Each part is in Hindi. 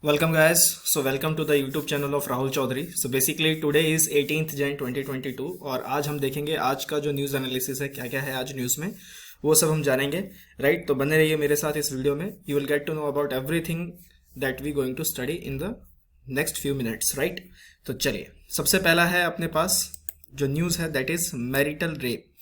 Welcome guys. So welcome to the YouTube channel of Rahul Chaudhary. So basically today is 18th Jan 2022 और आज हम देखेंगे आज का जो न्यूज़ एनालिसिस है, क्या क्या है आज न्यूज़ में, वो सब हम जानेंगे. राइट, तो बने रहिए मेरे साथ इस वीडियो में. You will get to know about everything that we going to study in the next few minutes. Right, तो चलिए, सबसे पहला है अपने पास जो न्यूज़ है दैट इज़ मैरिटल रेप.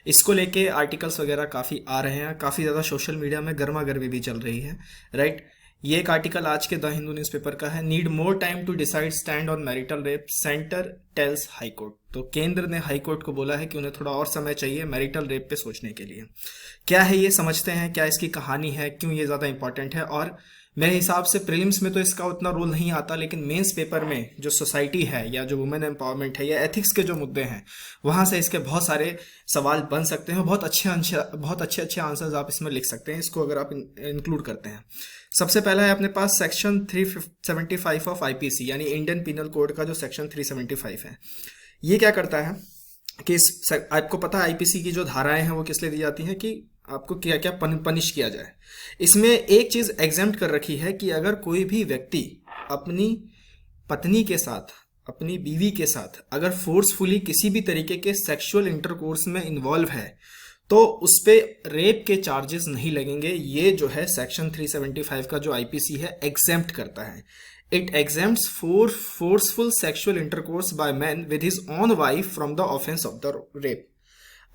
इसको लेके आर्टिकल्स वगैरह काफ़ी आ रहे हैं, काफ़ी ज़्यादा सोशल मीडिया में गर्मा गर्मी भी चल रही है. राइट, ये एक आर्टिकल आज के द हिंदू न्यूज़पेपर का है. Need more time to decide stand on marital rape, centre tells high court. तो केंद्र ने हाई कोर्ट को बोला है कि उन्हें थोड़ा और समय चाहिए मैरिटल रेप पे सोचने के लिए. क्या है ये, समझते हैं क्या इसकी कहानी है, क्यों ये ज़्यादा इंपॉर्टेंट है. और मेरे हिसाब से प्रीलिम्स में तो इसका उतना रोल नहीं आता, लेकिन मेंस पेपर में जो सोसाइटी है या जो वुमेन एम्पावरमेंट है या एथिक्स के जो मुद्दे हैं, वहाँ से इसके बहुत सारे सवाल बन सकते हैं. बहुत अच्छे आंसर्स आप इसमें लिख सकते हैं, इसको अगर आप इंक्लूड करते हैं. सबसे पहला है अपने पास सेक्शन 375 ऑफ आईपीसी, यानी इंडियन पिनल कोड का जो सेक्शन 375 है. ये क्या करता है कि आपको पता है आईपीसी की जो धाराएं हैं वो किस लिए दी जाती हैं, कि आपको क्या क्या पनिश किया जाए. इसमें एक चीज एग्जेम्प्ट कर रखी है कि अगर कोई भी व्यक्ति अपनी पत्नी के साथ, अपनी बीवी के साथ अगर फोर्सफुली किसी भी तरीके के सेक्सुअल इंटरकोर्स में इन्वॉल्व है तो उस पे रेप के चार्जेस नहीं लगेंगे. ये जो है सेक्शन 375 का जो आईपीसी है एग्जेम्प्ट करता है. It exempts for forceful sexual intercourse by man with his own wife from the offence of the rape.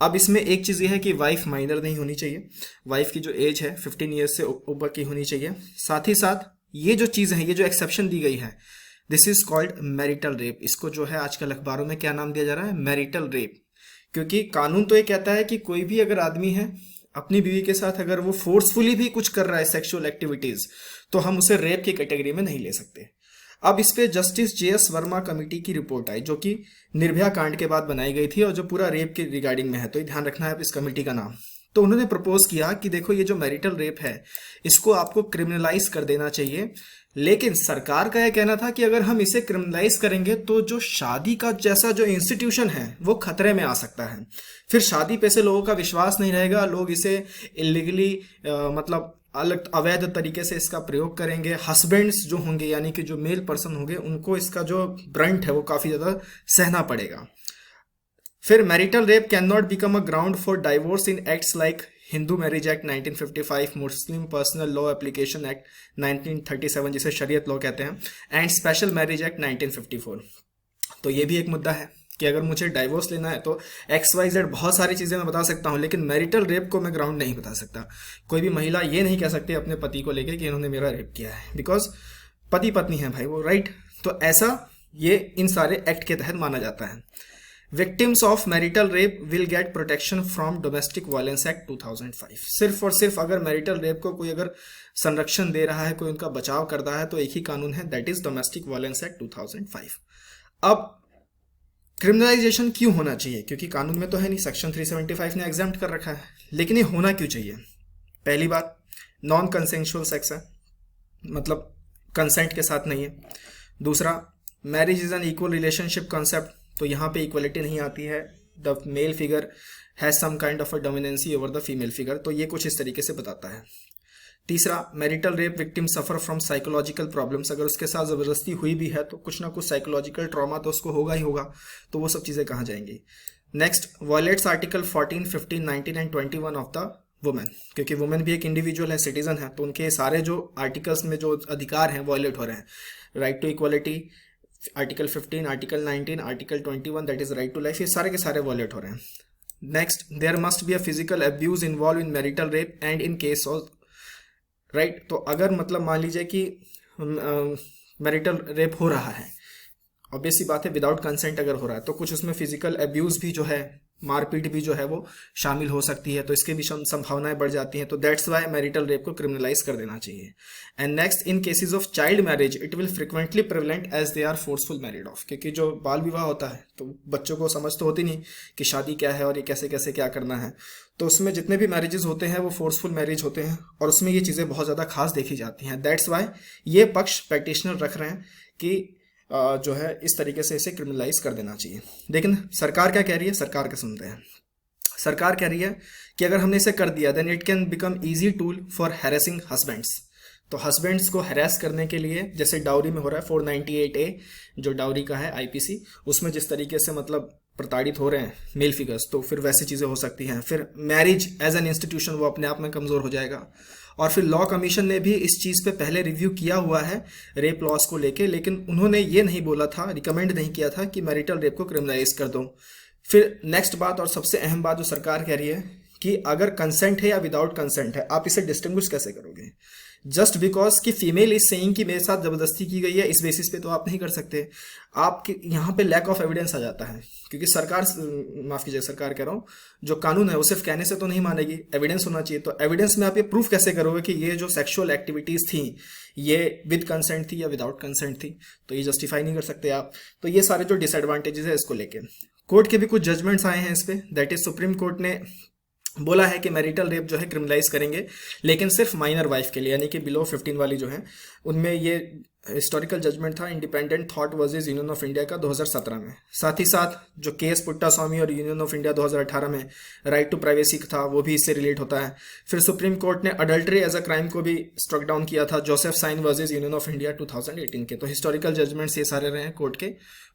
अब इसमें एक चीज़ ये है कि वाइफ माइनर नहीं होनी चाहिए, वाइफ की जो एज है 15 ईयर्स से ऊपर की होनी चाहिए. साथ ही साथ ये जो चीज़ है, ये जो एक्सेप्शन दी गई है, this is called marital rape. इसको जो है आजकल अखबारों में क्या नाम दिया जा रहा है, मैरिटल रेप. क्योंकि कानून तो ये कहता है कि कोई भी अगर आदमी है अपनी बीवी के साथ अगर वो फोर्सफुली भी कुछ कर रहा है सेक्सुअल एक्टिविटीज, तो हम उसे रेप की कैटेगरी में नहीं ले सकते. अब इस पे जस्टिस जेएस वर्मा कमेटी की रिपोर्ट आई, जो कि निर्भया कांड के बाद बनाई गई थी और जो पूरा रेप के रिगार्डिंग में है, तो ये ध्यान रखना है इस कमेटी का नाम. तो उन्होंने प्रपोज किया कि देखो ये जो मैरिटल रेप है इसको आपको क्रिमिनलाइज कर देना चाहिए. लेकिन सरकार का यह कहना था कि अगर हम इसे क्रिमिनलाइज करेंगे तो जो शादी का जैसा जो इंस्टीट्यूशन है वो खतरे में आ सकता है. फिर शादी पे से लोगों का विश्वास नहीं रहेगा, लोग इसे इलीगली मतलब अलग अवैध तरीके से इसका प्रयोग करेंगे. हस्बैंड्स जो होंगे यानी कि जो मेल पर्सन होंगे उनको इसका जो ब्रंट है वो काफ़ी ज़्यादा सहना पड़ेगा. फिर marital rape can not become a ground for divorce in acts like Hindu marriage act 1955, Muslim personal law application act 1937 जिसे शरीयत लॉ कहते हैं, एंड स्पेशल मैरिज एक्ट 1954. तो ये भी एक मुद्दा है कि अगर मुझे डाइवोर्स लेना है तो XYZ बहुत सारी चीज़ें मैं बता सकता हूँ, लेकिन मैरिटल रेप को मैं ग्राउंड नहीं बता सकता. कोई भी महिला ये नहीं कह सकती अपने पति को लेकर कि इन्होंने मेरा रेप किया है, बिकॉज पति पत्नी है भाई वो. राइट, तो ऐसा ये इन सारे एक्ट के तहत माना जाता है. Victims of marital rape will get protection from domestic violence act 2005. सिर्फ और सिर्फ अगर मैरिटल रेप को कोई अगर संरक्षण दे रहा है, कोई उनका बचाव कर रहा है, तो एक ही कानून है, that is domestic violence act 2005. अब क्रिमिनलाइजेशन क्यों होना चाहिए, क्योंकि कानून में तो है नहीं, सेक्शन 375 ने एग्जाम्प्ट कर रखा है, लेकिन ये होना क्यों चाहिए. पहली बात, नॉन कंसेंशुअल सेक्स है, मतलब कंसेंट के साथ नहीं है. दूसरा, marriage is an equal relationship concept, तो यहाँ पे इक्वलिटी नहीं आती है. The male figure has some kind of a dominancy over the female figure, तो ये कुछ इस तरीके से बताता है. तीसरा, marital rape victim suffer from psychological problems, अगर उसके साथ ज़बरदस्ती हुई भी है तो कुछ ना कुछ साइकोलॉजिकल ट्रॉमा तो उसको होगा ही होगा, तो वो सब चीज़ें कहाँ जाएंगी. Next, violates article 14, 15, 19 and 21 of the women, क्योंकि वुमेन भी एक इंडिविजुअल है, सिटीजन है, तो उनके सारे जो आर्टिकल्स में जो अधिकार हैं वॉयलेट हो रहे हैं. Right to equality, article 15, article 19, article 21 that is right to life, ये सारे के सारे वॉयलेट हो रहे हैं. Next, there must be a physical abuse involve in marital rape and in case of. Right, तो अगर मतलब मान लीजिए कि मैरिटल रेप हो रहा है, ऑब्वियस सी बात है विदाउट कंसेंट अगर हो रहा है, तो कुछ उसमें फिजिकल अब्यूज भी जो है, मारपीट भी जो है वो शामिल हो सकती है, तो इसके भी संभावनाएं बढ़ जाती हैं. तो दैट्स वाई मैरिटल रेप को क्रिमिनलाइज कर देना चाहिए. And next, in cases of child marriage it will frequently prevalent as they are forceful married off, क्योंकि जो बाल विवाह होता है तो बच्चों को समझ तो होती नहीं कि शादी क्या है और ये कैसे कैसे क्या करना है, तो उसमें जितने भी मैरिजेस होते हैं वो फोर्सफुल मैरिज होते हैं और उसमें ये चीज़ें बहुत ज़्यादा खास देखी जाती हैं. दैट्स वाई ये पक्ष पैटिशनर रख रहे हैं कि जो है इस तरीके से इसे क्रिमिनलाइज कर देना चाहिए. लेकिन सरकार क्या कह रही है, सरकार का सुनते हैं. सरकार कह रही है कि अगर हमने इसे कर दिया then it can become easy tool for harassing husbands. तो हस्बैंड्स को हैरेस करने के लिए, जैसे डाउरी में हो रहा है 498A जो डाउरी का है आईपीसी, उसमें जिस तरीके से मतलब प्रताड़ित हो रहे हैं मेल फिगर्स, तो फिर वैसी चीज़ें हो सकती हैं। फिर मैरिज एज एन इंस्टीट्यूशन वो अपने आप में कमज़ोर हो जाएगा। और फिर लॉ कमीशन ने भी इस चीज़ पे पहले रिव्यू किया हुआ है रेप लॉस को लेके, लेकिन उन्होंने ये नहीं बोला था, रिकमेंड नहीं किया था कि मैरिटल रेप को क्रिमिनलाइज कर दो। फिर नेक्स्ट बात और सबसे अहम बात जो सरकार कह रही है कि अगर कंसेंट है या विदाउट कंसेंट है, आप इसे डिस्टिंग्विश कैसे करोगे? जस्ट बिकॉज कि फीमेल इज सेइंग कि मेरे साथ जबरदस्ती की गई है, इस बेसिस पे तो आप नहीं कर सकते। आपके यहाँ पे लैक ऑफ एविडेंस आ जाता है, क्योंकि सरकार, माफ कीजिए सरकार कह रहा हूँ, जो कानून है वो सिर्फ कहने से तो नहीं मानेगी, एविडेंस होना चाहिए। तो एविडेंस में आप ये प्रूफ कैसे करोगे कि ये जो सेक्सुअल एक्टिविटीज थी ये विद कंसेंट थी या विदाउट कंसेंट थी? तो ये जस्टिफाई नहीं कर सकते आप। तो ये सारे जो डिसएडवांटेजेस है इसको लेके कोर्ट के भी कुछ जजमेंट्स आए हैं इस पे। दैट इज सुप्रीम कोर्ट ने बोला है कि मैरिटल रेप जो है क्रिमिनलाइज करेंगे, लेकिन सिर्फ माइनर वाइफ के लिए, यानी कि बिलो 15 वाली जो है उनमें। ये हिस्टोरिकल जजमेंट था independent thought versus Union of India का 2017 में। साथ ही साथ जो केस पुट्टा स्वामी और यूनियन ऑफ इंडिया 2018 में राइट टू प्राइवेसी था, वो भी इससे रिलेट होता है। फिर सुप्रीम कोर्ट ने अडल्ट्री एज अ क्राइम को भी स्ट्रक डाउन किया था, Joseph Shine versus Union of India 2018 के। तो हिस्टोरिकल जजमेंट्स ये सारे रहे हैं कोर्ट के,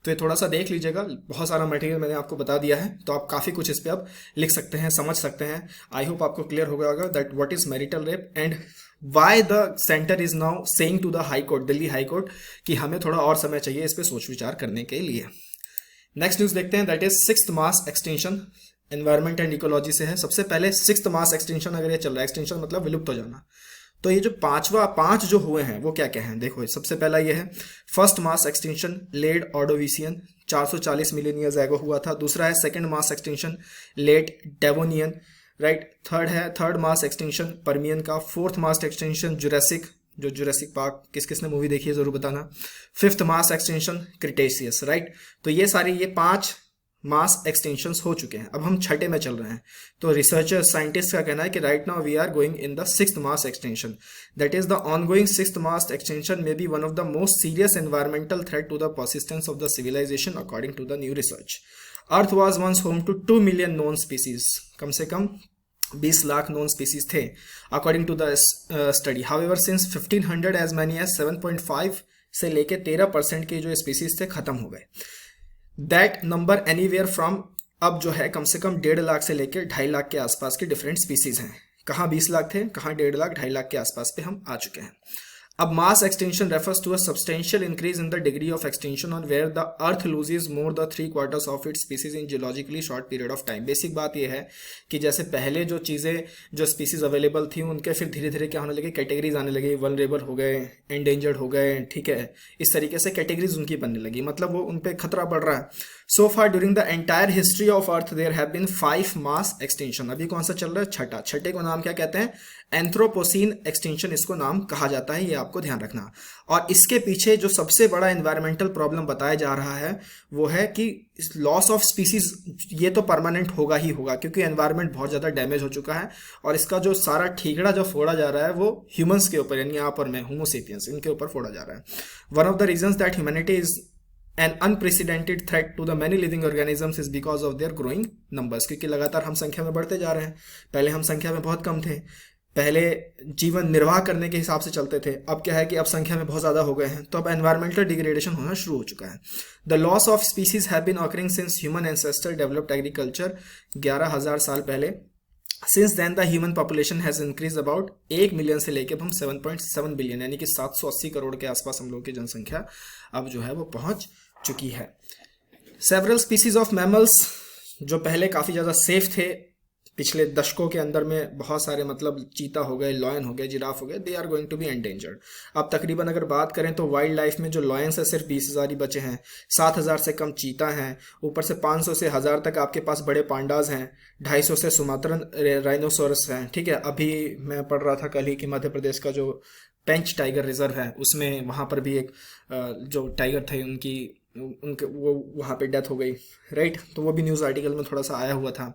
तो ये थोड़ा सा देख लीजिएगा। बहुत सारा मटेरियल मैंने आपको बता दिया है, तो आप काफ़ी कुछ इस पर अब लिख सकते हैं, समझ सकते हैं। आई होप आपको क्लियर हो गया होगा that what is marital rape and why the centre is now saying to the high court, Delhi high court, कि हमें थोड़ा और समय चाहिए इस पर सोच विचार करने के लिए। नेक्स्ट न्यूज देखते हैं, that is 6th mass extension, environment and ecology से है। सबसे पहले 6th मास एक्सटेंशन अगर ये चल रहा है, एक्सटेंशन मतलब विलुप्त हो जाना, तो ये जो पांच जो हुए हैं वो क्या क्या हैं देखो। सबसे पहला ये है first mass extension late Ordovician, 440 million years ago हुआ था। दूसरा है second mass extension late Devonian, right. Third है थर्ड मास एक्सटेंशन परमियन का। फोर्थ मास एक्सटेंशन जुरासिक, जो जुरासिक पार्क किस किसने मूवी देखी है जरूर बताना। Fifth mass extension Cretaceous, right. तो ये सारी ये 5 मास एक्सटेंशंस हो चुके हैं। अब हम छठे में चल रहे हैं। तो रिसर्चर्स साइंटिस्ट का कहना है कि right now we are going in the 6th mass extinction, that is the ongoing 6th mass extinction may be one of the most serious environmental threat to the persistence of the civilisation according to the new research. Earth was once home to 2 million known species, कम से कम 20 लाख नॉन स्पीसीज थे according to the study. However since 1500 as many as 7.5 से लेके 13% के जो स्पीसीज थे खत्म हो गए। दैट नंबर एनीवेयर फ्रॉम, अब जो है कम से कम 1.5 लाख से लेकर 2.5 लाख के आसपास के डिफरेंट स्पीसीज हैं। कहाँ 20 लाख थे, कहाँ 1.5 लाख, 2.5 लाख के आसपास पे हम आ चुके हैं। अब mass extension refers to a substantial increase in the degree of extension on where the earth loses more the 3/4 of its species in geologically short period of time. Basic बात यह है कि जैसे पहले जो चीज़ें, जो स्पीसीज अवेलेबल थी, उनके फिर धीरे धीरे क्या होने लगे, कैटेगरीज आने लगी, वल्नरेबल हो गए, एंडेंजर्ड हो गए, ठीक है, इस तरीके से कैटेगरीज उनकी बनने लगी, मतलब वो उन पर खतरा बढ़ रहा है। So far during the entire history of earth there have been 5 mass extinction. अभी कौन सा चल रहा है, छठा। छठे को नाम क्या कहते हैं, एंथ्रोपोसीन एक्सटेंशन इसको नाम कहा जाता है, ये आपको ध्यान रखना। और इसके पीछे जो सबसे बड़ा एनवायरमेंटल प्रॉब्लम बताया जा रहा है वो है कि लॉस ऑफ स्पीसीज, ये तो परमानेंट होगा ही होगा, क्योंकि एनवायरनमेंट बहुत ज़्यादा डैमेज हो चुका है। और इसका जो सारा ठीकड़ा जो फोड़ा जा रहा है वो ह्यूमंस के ऊपर, यानी आप और मैं, होमोसेपियंस, इनके ऊपर फोड़ा जा रहा है। One of the reasons that humanity is an unprecedented threat to the many living organisms is because of their growing numbers, क्योंकि लगातार हम संख्या में बढ़ते जा रहे हैं। पहले हम संख्या में बहुत कम थे, पहले जीवन निर्वाह करने के हिसाब से चलते थे, अब क्या है कि अब संख्या में बहुत ज़्यादा हो गए हैं, तो अब एनवायरमेंटल डिग्रेडेशन होना शुरू हो चुका है। The loss of species have been occurring since human ancestor developed agriculture, 11,000 साल पहले। Since then the human population has increase about 1 million से लेकर अब हम 7.7 बिलियन, यानी कि 780 करोड़ के आसपास हम लोग की जनसंख्या अब जो है वो पहुंच चुकी है। सेवरल स्पीसीज ऑफ मैमल्स जो पहले काफ़ी ज़्यादा सेफ थे, पिछले दशकों के अंदर में बहुत सारे, मतलब चीता हो गए, लॉयन हो गए, जिराफ हो गए, they are going to be endangered. अब तकरीबन अगर बात करें तो वाइल्ड लाइफ में जो लॉयंस है सिर्फ 20,000 ही बचे हैं, 7,000 से कम चीता हैं, ऊपर से 500 से 1,000 तक आपके पास बड़े पांडाज हैं, 250 से सुमात्रन राइनोसोरस हैं, ठीक है। अभी मैं पढ़ रहा था कल ही कि मध्य प्रदेश का जो पेंच टाइगर रिजर्व है उसमें, वहाँ पर भी एक जो टाइगर थे उनके वो वहाँ पे डेथ हो गई, राइट। तो वो भी न्यूज़ आर्टिकल में थोड़ा सा आया हुआ था।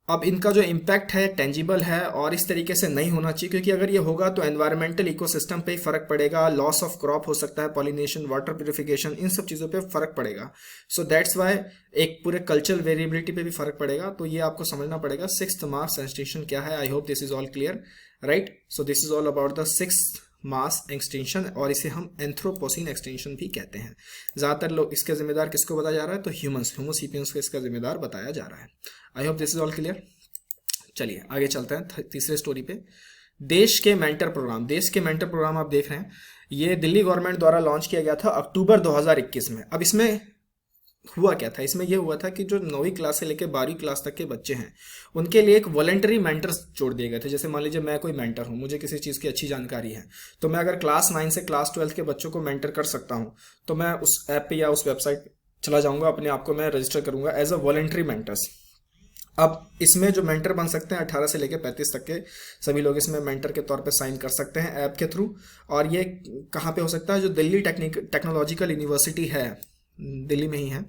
अब इनका जो इम्पैक्ट है टेंजिबल है और इस तरीके से नहीं होना चाहिए, क्योंकि अगर ये होगा तो एनवायरमेंटल इकोसिस्टम पे ही फर्क पड़ेगा, लॉस ऑफ क्रॉप हो सकता है, पॉलिनेशन, वाटर प्यूरिफिकेशन, इन सब चीज़ों पे फर्क पड़ेगा। सो दैट्स वाई एक पूरे कल्चरल वेरिएबिलिटी पे भी फर्क पड़ेगा। तो ये आपको समझना पड़ेगा 6th मास एक्सटेंशन क्या है। I hope this is all clear. Right. So this is all about the sixth mass extension, और इसे हम एंथ्रोपोसीन एक्सटेंशन भी कहते हैं। ज़्यादातर लोग इसके जिम्मेदार किसको बताया जा रहा है, तो ह्यूमंस, होमोसेपियंस को इसका जिम्मेदार बताया जा रहा है। I hope this is all clear. चलिए आगे चलते हैं तीसरे स्टोरी पे। देश के मेंटर प्रोग्राम, देश के मेंटर प्रोग्राम आप देख रहे हैं, ये दिल्ली गवर्नमेंट द्वारा लॉन्च किया गया था अक्टूबर 2021 में। अब इसमें हुआ क्या था, इसमें यह हुआ था कि जो 9वीं क्लास से लेकर 12वीं क्लास तक के बच्चे हैं उनके लिए एक वॉलंटरी मेंटर्स जोड़ दिए गए थे। जैसे मान लीजिए मैं कोई मेंटर हूं, मुझे किसी चीज़ की अच्छी जानकारी है, तो मैं अगर क्लास 9 से क्लास 12 के बच्चों को मेंटर कर सकता हूं, तो मैं उस ऐप पे या उस वेबसाइट चला जाऊंगा, अपने आप को मैं रजिस्टर करूंगा एज अ वॉलंटरी मेंटर्स। अब इसमें जो मेंटर बन सकते हैं 18 से लेकर 35 तक के सभी लोग इसमें मेंटर के तौर पे साइन कर सकते हैं ऐप के थ्रू। और ये कहाँ पे हो सकता है, जो दिल्ली टेक्नोलॉजिकल यूनिवर्सिटी है, दिल्ली में ही है,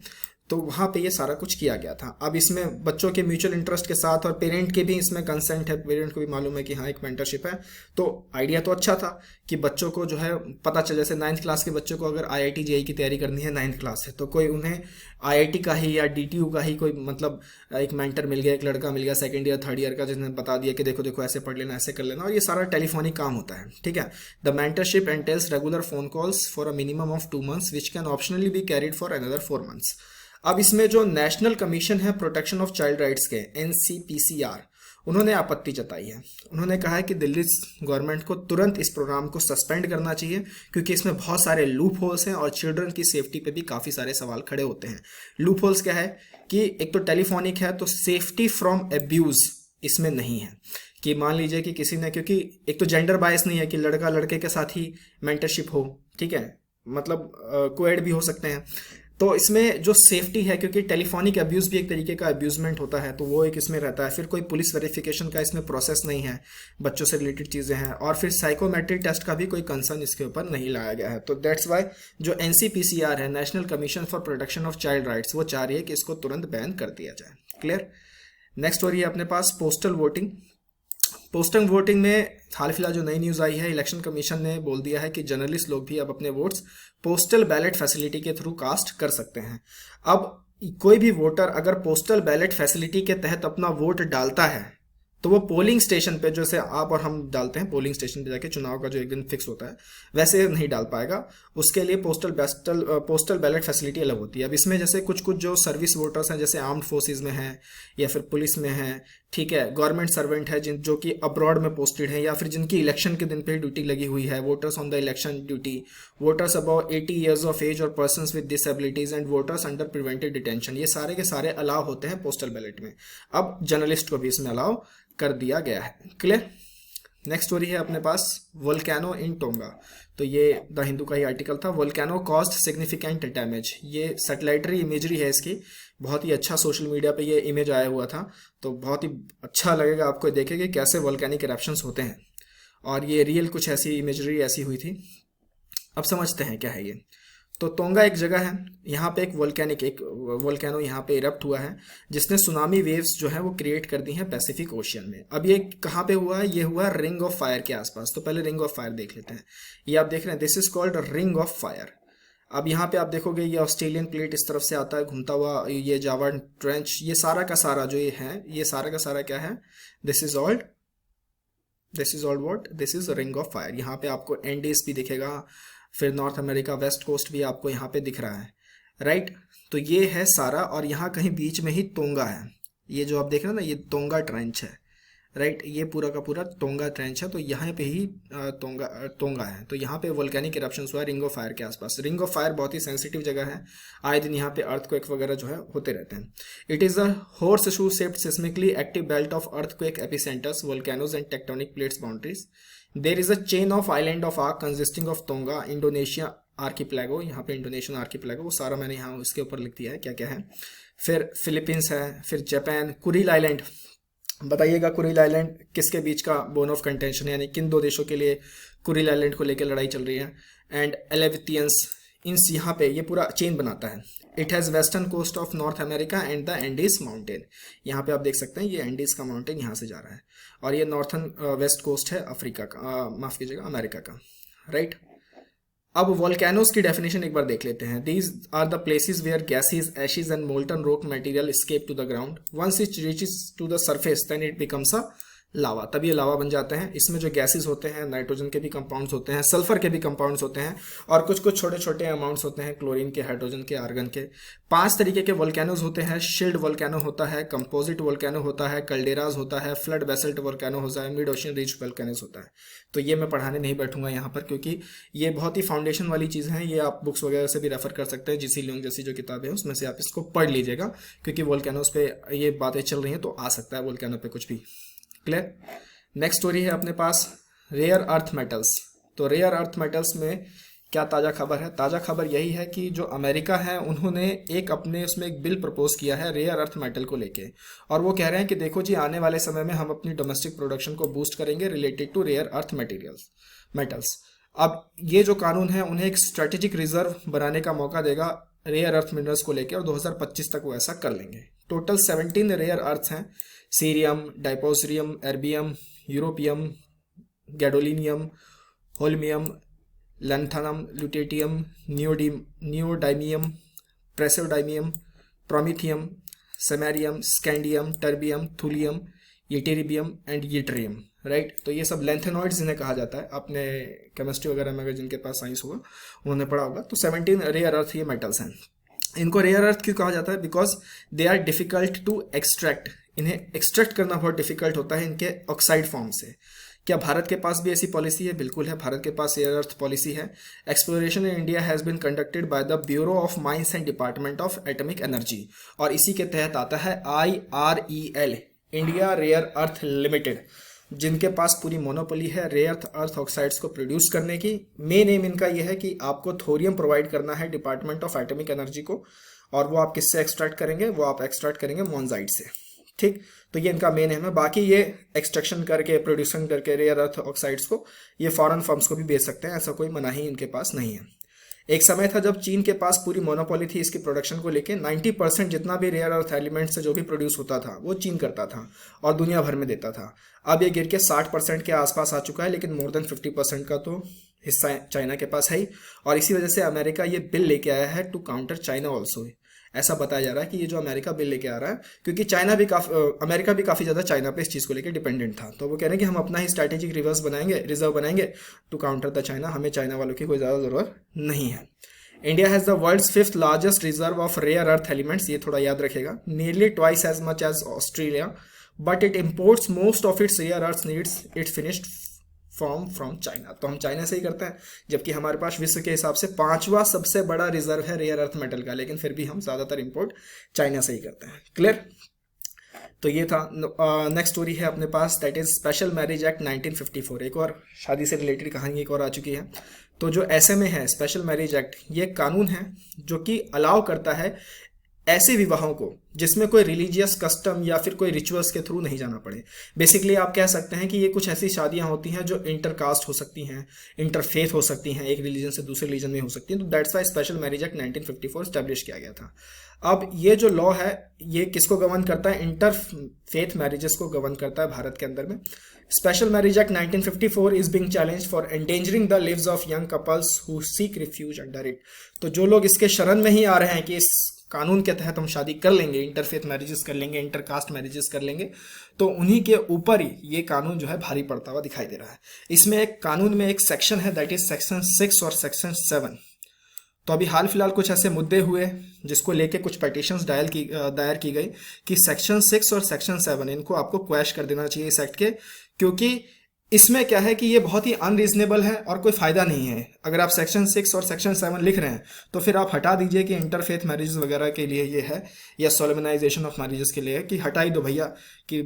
तो वहाँ पे ये सारा कुछ किया गया था। अब इसमें बच्चों के म्यूचुअल इंटरेस्ट के साथ और पेरेंट के भी इसमें कंसेंट है, पेरेंट को भी मालूम है कि हाँ एक मेंटरशिप है, तो आइडिया तो अच्छा था कि बच्चों को जो है पता चले। जैसे 9th क्लास के बच्चों को अगर IIT JEE की तैयारी करनी है 9th क्लास से, तो कोई उन्हें IIT का ही या DTU का ही कोई मतलब एक मेंटर मिल गया, एक लड़का मिल गया 2nd ईयर 3rd ईयर का, जिसने बता दिया कि देखो देखो ऐसे पढ़ लेना, ऐसे कर लेना, और ये सारा टेलीफोनिक काम होता है, ठीक है। The mentorship एंटेल्स regular phone calls for a minimum of 2 months which can optionally be carried for another 4 months। अब इसमें जो नेशनल कमीशन है प्रोटेक्शन ऑफ चाइल्ड राइट्स के, NCPCR, उन्होंने आपत्ति जताई है। उन्होंने कहा है कि दिल्ली गवर्नमेंट को तुरंत इस प्रोग्राम को सस्पेंड करना चाहिए, क्योंकि इसमें बहुत सारे लूप होल्स हैं और चिल्ड्रन की सेफ्टी पे भी काफ़ी सारे सवाल खड़े होते हैं। लूप होल्स क्या है कि एक तो टेलीफोनिक है, तो सेफ्टी फ्रॉम एब्यूज़ इसमें नहीं है। कि मान लीजिए कि किसी ने, क्योंकि एक तो जेंडर बायस नहीं है कि लड़का लड़के के साथ ही मेंटरशिप हो, ठीक है, मतलब कोएड भी हो सकते हैं, तो इसमें जो सेफ्टी है, क्योंकि टेलीफोनिक अब्यूज़ भी एक तरीके का अब्यूजमेंट होता है, तो वो एक इसमें रहता है। फिर कोई पुलिस वेरिफिकेशन का इसमें प्रोसेस नहीं है, बच्चों से रिलेटेड चीज़ें हैं, और फिर साइकोमेट्रिक टेस्ट का भी कोई कंसर्न इसके ऊपर नहीं लाया गया है। तो दैट्स वाई जो NCPCR है, national commission for protection of child rights, वो चाह रही है कि इसको तुरंत बैन कर दिया जाए। क्लियर। नेक्स्ट हो रही है अपने पास पोस्टल वोटिंग। पोस्टल वोटिंग में हाल फिलहाल जो नई न्यूज़ आई है, इलेक्शन कमीशन ने बोल दिया है कि जर्नलिस्ट लोग भी अब अपने वोट्स पोस्टल बैलेट फैसिलिटी के थ्रू कास्ट कर सकते हैं। अब कोई भी वोटर अगर पोस्टल बैलेट फैसिलिटी के तहत अपना वोट डालता है, तो वो पोलिंग स्टेशन पे, जैसे आप और हम डालते हैं पोलिंग स्टेशन पे जाके चुनाव का जो एक दिन फिक्स होता है, वैसे नहीं डाल पाएगा। उसके लिए पोस्टल बैलेट फैसिलिटी अलग होती है। अब इसमें जैसे कुछ कुछ जो सर्विस वोटर्स हैं, जैसे आर्म्ड फोर्सेज में हैं या फिर पुलिस में हैं, ठीक है, गवर्नमेंट सर्वेंट है जो कि अब्रॉड में पोस्टेड है, या फिर जिनकी इलेक्शन के दिन पे ड्यूटी लगी हुई है, voters on the election duty, voters above 80 years of age और persons with disabilities and voters under preventive detention, ये सारे के सारे अलाउ होते हैं पोस्टल बैलेट में। अब जर्नलिस्ट को भी इसमें अलाउ कर दिया गया है। क्लियर। नेक्स्ट स्टोरी है अपने पास वोल्केनो इन टोंगा। तो ये द हिंदू का ही आर्टिकल था। वोल्केनो कॉज्ड सिग्निफिकेंट डैमेज, ये सैटेलाइटरी इमेजरी है इसकी, बहुत ही अच्छा सोशल मीडिया पे ये इमेज आया हुआ था, तो बहुत ही अच्छा लगेगा आपको देखे कि कैसे वोल्केनिक इरप्शंस होते हैं, और ये रियल कुछ ऐसी इमेजरी ऐसी हुई थी। अब समझते हैं क्या है ये। तो टोंगा एक जगह है, यहाँ पे एक वोल्केनो यहाँ पे इरप्ट हुआ है, जिसने सुनामी वेव्स जो है वो क्रिएट कर दी हैं पैसिफिक ओशियन में। अब ये कहाँ पे हुआ है, ये हुआ है रिंग ऑफ फायर के आसपास। तो पहले रिंग ऑफ फायर देख लेते हैं। ये आप देख रहे हैं, this is called ring of fire. अब यहाँ पे आप देखोगे ये ऑस्ट्रेलियन प्लेट इस तरफ से आता है घूमता हुआ, ये जावा ट्रेंच, ये सारा का सारा जो ये है, ये सारा का सारा क्या है, this is old what, this is ring of fire. यहाँ पे आपको एंडीज भी दिखेगा, फिर नॉर्थ अमेरिका वेस्ट कोस्ट भी आपको यहाँ पे दिख रहा है, राइट। तो ये है सारा, और यहाँ कहीं बीच में ही टोंगा है। ये जो आप देख रहे हैं ना, ये टोंगा ट्रेंच है, राइट, ये पूरा का पूरा टोंगा ट्रेंच है। तो यहाँ पे ही टोंगा है। तो यहाँ पे वोल्केनिक इरप्शन हुआ है रिंग ऑफ फायर के आसपास। रिंग ऑफ फायर बहुत ही सेंसिटिव जगह है, आए दिन यहाँ पे अर्थक्वेक वगैरह जो है होते रहते हैं। It is a horseshoe shaped seismically active belt of earthquake epicentres, volcanoes and tectonic plates boundaries. There is a chain of island of arc consisting of Tonga, Indonesia archipelago, यहाँ पे इंडोनेशियन आर्किपेलागो, वो सारा मैंने यहाँ इसके ऊपर लिख दिया है क्या क्या है। फिर फिलीपींस है, फिर जापान, कुरिल आइलैंड। बताइएगा कुरिल आइलैंड किसके बीच का बोन ऑफ कंटेंशन है, यानी किन दो देशों के लिए कुरिल आइलैंड को लेकर लड़ाई चल रही है। एंड एलेविथियंस, इन यहाँ पे ये पूरा चेन बनाता है। It has western coast of North America and the Andes mountain. यहाँ पे आप देख सकते हैं ये एंडीज का माउंटेन यहाँ से जा रहा है, और ये नॉर्थन वेस्ट कोस्ट है अफ्रीका का, माफ कीजिएगा अमेरिका का, राइट। अब वोल्केनोज की डेफिनेशन एक बार देख लेते हैं। These are the places where gases, ashes and molten rock material escape to the ground. Once it reaches to the surface then it becomes a lava, तब ये लावा बन जाते हैं। इसमें जो गैसेस होते हैं, नाइट्रोजन के भी कंपाउंड्स होते हैं, सल्फर के भी कंपाउंड्स होते हैं, और कुछ कुछ छोटे छोटे अमाउंट्स होते हैं क्लोरीन के, हाइड्रोजन के, आर्गन के। 5 तरीके के वोल्केनोज होते हैं। शिल्ड वोल्केनो होता है, कंपोजिट वोल्केनो होता है, कल्डेराज होता है, फ्लड बेसल्ट वोल्केनो होता है, मिड ओशन रिज वोल्केनोज होता है। तो ये मैं पढ़ाने नहीं बैठूंगा यहाँ पर, क्योंकि ये बहुत ही फाउंडेशन वाली चीज़ है। ये आप बुक्स वगैरह से भी रेफर कर सकते हैं, जीसी लियोंग जैसी जो किताबें हैं उसमें से आप इसको पढ़ लीजिएगा, क्योंकि वोल्केनोज पे ये बातें चल रही हैं तो आ सकता है वोल्केनो पे कुछ भी। क्लियर। नेक्स्ट स्टोरी है अपने पास रेयर अर्थ मेटल्स। तो रेयर अर्थ मेटल्स में क्या ताज़ा खबर है? ताज़ा खबर यही है कि जो अमेरिका है उन्होंने एक अपने उसमें एक बिल प्रपोज किया है रेयर अर्थ मेटल को लेके, और वो कह रहे हैं कि देखो जी, आने वाले समय में हम अपनी डोमेस्टिक प्रोडक्शन को बूस्ट करेंगे related to rare earth metals. अब ये जो कानून है उन्हें एक स्ट्रेटेजिक रिजर्व बनाने का मौका देगा रेयर अर्थ मिनरल्स को लेकर, और 2025 तक वो ऐसा कर लेंगे। टोटल 17 रेयर अर्थ्स हैं: cerium, dysprosium, erbium, europium, gadolinium, holmium, lanthanum, lutetium, neodymium, praseodymium, promethium, samarium, scandium, terbium, thulium, ytterbium and yttrium. Right. तो ये सब लैंथेनॉइड्स इन्हें कहा जाता है। आपने केमिस्ट्री वगैरह में अगर जिनके पास साइंस होगा उन्होंने पढ़ा होगा। तो 17 रेयर अर्थ ये मेटल्स हैं। इनको रेयर अर्थ क्यों कहा जाता है? Because they are difficult to extract. इन्हें एक्सट्रैक्ट करना बहुत डिफिकल्ट होता है इनके ऑक्साइड फॉर्म से। क्या भारत के पास भी ऐसी पॉलिसी है? बिल्कुल है, भारत के पास रेयर अर्थ पॉलिसी है। Exploration in India has been conducted by the bureau of mines and department of atomic energy, और इसी के तहत आता है IREL, India rare earth limited, जिनके पास पूरी मोनोपोली है रेयर अर्थ ऑक्साइड्स को प्रोड्यूस करने की। मेन एम इनका यह है कि आपको थोरियम प्रोवाइड करना है डिपार्टमेंट ऑफ एटॉमिक एनर्जी को, और वो आप किससे एक्सट्रैक्ट करेंगे? वो आप एक्सट्रैक्ट करेंगे मोनजाइट से। ठीक। तो ये इनका मेन एम है। बाकी ये एक्सट्रैक्शन करके, प्रोड्यूसन करके रेयर अर्थ ऑक्साइड्स को ये फॉरेन फर्म्स को भी बेच सकते हैं, ऐसा कोई मनाही इनके पास नहीं है। एक समय था जब चीन के पास पूरी मोनोपोली थी इसकी प्रोडक्शन को लेके। 90% जितना भी रेयर अर्थ एलिमेंट से जो भी प्रोड्यूस होता था वो चीन करता था और दुनिया भर में देता था। अब ये गिर के 60% के आसपास आ चुका है, लेकिन मोर देन 50% का तो हिस्सा चाइना के पास है ही, और इसी वजह से अमेरिका ये बिल लेके आया है टू काउंटर चाइना ऑल्सो। ऐसा बताया जा रहा है कि ये जो अमेरिका बिल लेके आ रहा है, क्योंकि अमेरिका भी काफ़ी ज़्यादा चाइना पे इस चीज़ को लेके डिपेंडेंट था, तो वो कह रहे हैं कि हम अपना ही स्ट्रैटेजिक रिजर्व बनाएंगे टू काउंटर द चाइना। हमें चाइना वालों की कोई ज़्यादा ज़रूरत नहीं है। India has the world's 5th largest reserve of rare earth elements, ये थोड़ा याद रखेगा, nearly twice as much as Australia, but it imports most of its rare earth needs its finished from China. तो हम चाइना से ही करते हैं, जबकि हमारे पास विश्व के हिसाब से 5वां सबसे बड़ा रिजर्व है रेयर अर्थ मेटल का, लेकिन फिर भी हम ज़्यादातर इंपोर्ट चाइना से ही करते हैं। क्लियर। तो ये था। नेक्स्ट स्टोरी है अपने पास, that is special marriage act 1954। एक और शादी से रिलेटेड कहानी एक और आ चुकी है। तो जो SMA है, स्पेशल मैरिज एक्ट, ये कानून है जो कि अलाउ करता है ऐसे विवाहों को जिसमें कोई रिलीजियस कस्टम या फिर कोई रिचुअल्स के थ्रू नहीं जाना पड़े। बेसिकली आप कह सकते हैं कि ये कुछ ऐसी शादियां होती हैं जो इंटरकास्ट हो सकती हैं, इंटरफेथ हो सकती हैं, एक रिलीजन से दूसरे रिलीजन में हो सकती हैं। तो that's Y special marriage act 1954 establish किया गया था। अब ये जो लॉ है ये किसको गवर्न करता है? इंटरफेथ मैरिजेस को गवर्न करता है भारत के अंदर में। Special marriage act 1954 is being challenged for endangering the lives of young couples who seek refuge under it. तो जो लोग इसके शरण में ही आ रहे हैं कि इस कानून के तहत हम शादी कर लेंगे, इंटरफेथ मैरिजेस कर लेंगे, इंटरकास्ट मैरिजेस कर लेंगे, तो उन्हीं के ऊपर ही ये कानून जो है भारी पड़ता हुआ दिखाई दे रहा है। इसमें एक कानून में एक सेक्शन है, दैट इज सेक्शन 6 और सेक्शन 7। तो अभी हाल फिलहाल कुछ ऐसे मुद्दे हुए जिसको लेके कुछ पिटीशंस दायर की गई कि सेक्शन 6 और सेक्शन 7 इनको आपको क्वैश कर देना चाहिए इस एक्ट के, क्योंकि इसमें क्या है कि ये बहुत ही अनरीजनेबल है और कोई फायदा नहीं है। अगर आप सेक्शन 6 और सेक्शन 7 लिख रहे हैं तो फिर आप हटा दीजिए कि इंटरफेथ मैरिजेस वगैरह के लिए ये है, या सोलेमनाइजेशन ऑफ मैरिजेस के लिए है, कि हटा ही दो भैया कि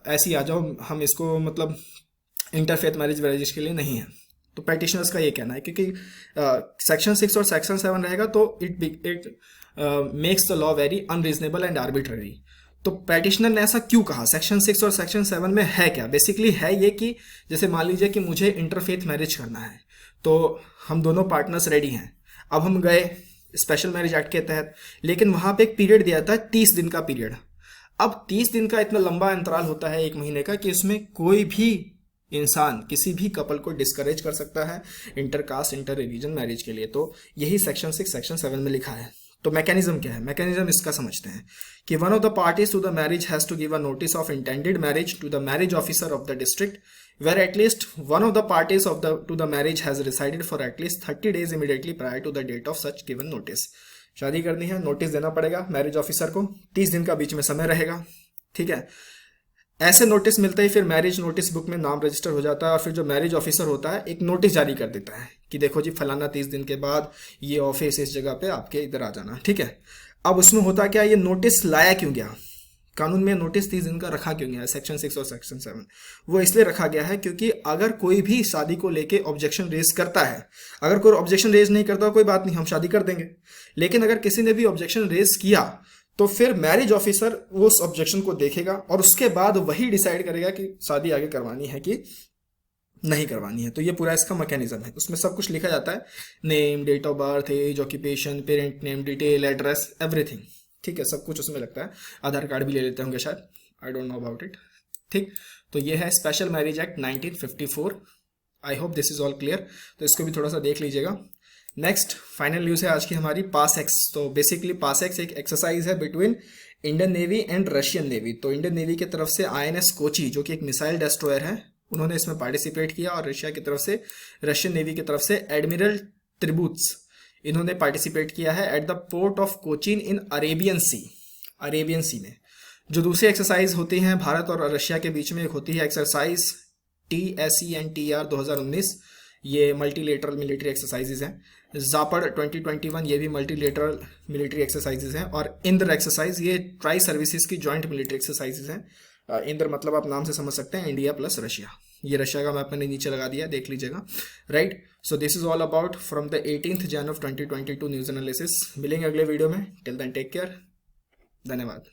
ऐसी आ जाओ, हम इसको मतलब इंटरफेथ मैरिज के लिए नहीं है। तो पैटिशनर्स का ये कहना है, क्योंकि सेक्शन 6 और सेक्शन 7 रहेगा तो it makes the law very unreasonable and arbitrary. तो पैटिशनर ने ऐसा क्यों कहा? सेक्शन 6 और सेक्शन 7 में है क्या? बेसिकली है ये कि जैसे मान लीजिए कि मुझे इंटरफेथ मैरिज करना है, तो हम दोनों पार्टनर्स रेडी हैं, अब हम गए स्पेशल मैरिज एक्ट के तहत, लेकिन वहाँ पे एक पीरियड दिया था 30 दिन का पीरियड। अब 30 दिन का इतना लंबा अंतराल होता है 1 महीने का कि उसमें कोई भी इंसान किसी भी कपल को डिस्करेज कर सकता है इंटरकास्ट इंटर रिलीजन मैरिज के लिए। तो यही सेक्शन 6 सेक्शन 7 में लिखा है। तो मैकेनिज्म क्या है, मैकेनिज्म इसका समझते हैं कि one of the parties to the marriage has to give a notice of intended marriage to the marriage officer of the district where at least one of the parties of the to the marriage has resided for at least 30 days immediately prior to the date of such given notice. शादी करनी है, नोटिस देना पड़ेगा मैरिज ऑफिसर को, 30 दिन का बीच में समय रहेगा, ठीक है। ऐसे नोटिस मिलते ही फिर मैरिज नोटिस बुक में नाम रजिस्टर हो जाता है और फिर जो मैरिज ऑफिसर होता है एक नोटिस जारी कर देता है कि देखो जी फलाना 30 दिन के बाद ये ऑफिस इस जगह पे आपके इधर आ जाना, ठीक है। अब उसमें होता क्या, ये नोटिस लाया क्यों गया, कानून में नोटिस 30 दिन का रखा क्यों गया है, सेक्शन 6 और सेक्शन 7 वो इसलिए रखा गया है क्योंकि अगर कोई भी शादी को लेके ऑब्जेक्शन रेज करता है, अगर कोई ऑब्जेक्शन रेज नहीं करता कोई बात नहीं, हम शादी कर देंगे, लेकिन अगर किसी ने भी ऑब्जेक्शन रेज किया तो फिर मैरिज ऑफिसर उस ऑब्जेक्शन को देखेगा और उसके बाद वही डिसाइड करेगा कि शादी आगे करवानी है कि नहीं करवानी है। तो ये पूरा इसका मैकेनिज्म है, उसमें सब कुछ लिखा जाता है, name, date of birth, age, occupation, parent name, detail, address, everything, ठीक है, सब कुछ उसमें लगता है। आधार कार्ड भी ले लेते होंगे शायद, I don't know about it, ठीक। तो ये है special marriage act 1954। I hope this is all clear, तो इसको भी थोड़ा सा देख लीजिएगा। नेक्स्ट फाइनल न्यूज़ है आज की हमारी, पास एक्स। तो बेसिकली पास एक्स एक एक्सरसाइज है between Indian navy and Russian navy. तो इंडियन नेवी की तरफ से INS कोची जो कि एक मिसाइल डेस्ट्रॉयर है, उन्होंने इसमें पार्टिसिपेट किया, और रशिया की तरफ से, रशियन नेवी की तरफ से एडमिरल त्रिबुत्स, इन्होंने पार्टिसिपेट किया है at the port of Cochin in Arabian Sea, Arabian Sea में। जो दूसरी एक्सरसाइज होती हैं भारत और रशिया के बीच में, एक होती है एक्सरसाइज TSENTR 2019, ये मल्टीलेटरल मिलिट्री एक्सरसाइजेज हैं। जापड़ 2021 ये भी मल्टीलेटरल मिलिट्री एक्सरसाइजेज हैं। और इंद्र एक्सरसाइज ये ट्राई सर्विसेज की जॉइंट मिलिट्री एक्सरसाइजेज हैं। इंद्र मतलब आप नाम से समझ सकते हैं, इंडिया प्लस रशिया। ये रशिया का मैप मैंने नीचे लगा दिया, देख लीजिएगा, right. So this is all about from the 18th Jan of 2022 news analysis. मिलेंगे अगले वीडियो में, टिल देन टेक केयर, धन्यवाद।